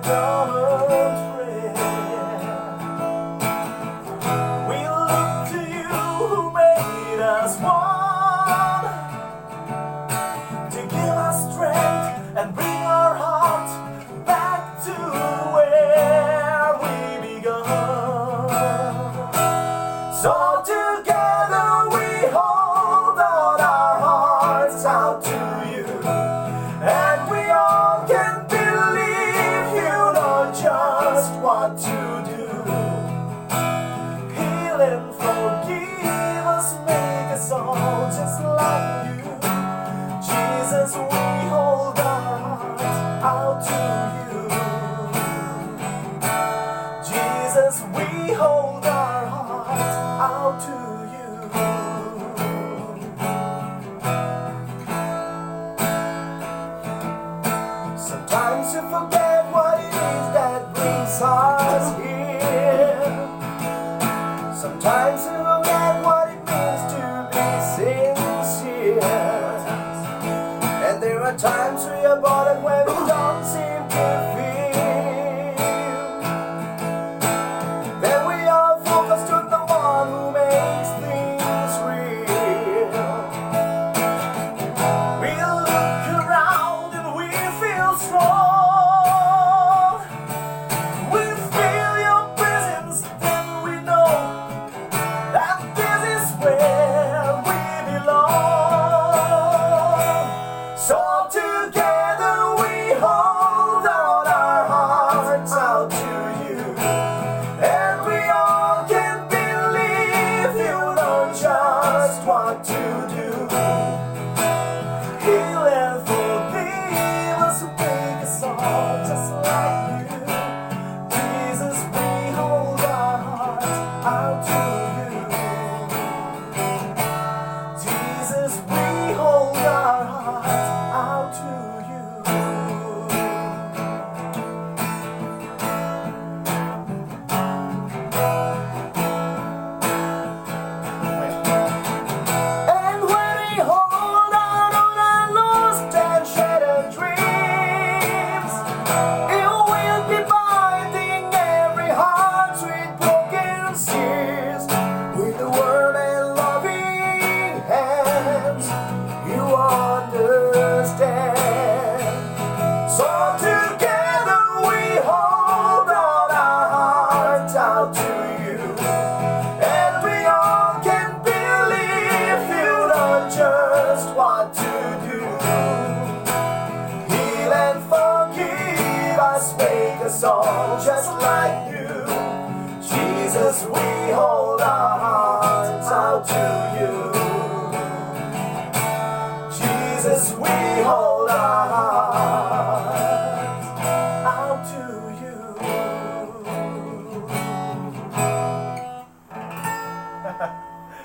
don't fret. We look to you who made us one, to give us strength and bring our heart back to where we begun. So together we hold out our hearts out to you, and we all can believe you know just what to do. Heal and forgive us, make us all just like you. Jesus, we hold our hearts out to you. Jesus, we hold our hearts out to you. Sometimes you forget what it is that brings us here. Sometimes you forget what it means to be sincere. And there are times we are bothered when we don't seem to feel. Then we are focused on the one who makes things real. We look around and we feel strong. We feel your presence, then we know that this is where we belong. So together we hold out our hearts out to you, and we all can believe you know just what to do. Heal and forgive us, make us all just like you. Jesus, we hold our hearts out to you. Jesus, we hold our hearts out to you. And when we hold out on our lost and shattered dreams, it will be binding every heart with broken tears. With the word and loving hands, you understand. So together we hold out our hearts out to you, and we all can believe you know just what to do. Heal and forgive us, make us all just like you. Jesus, we hold our hearts out to you. Jesus, we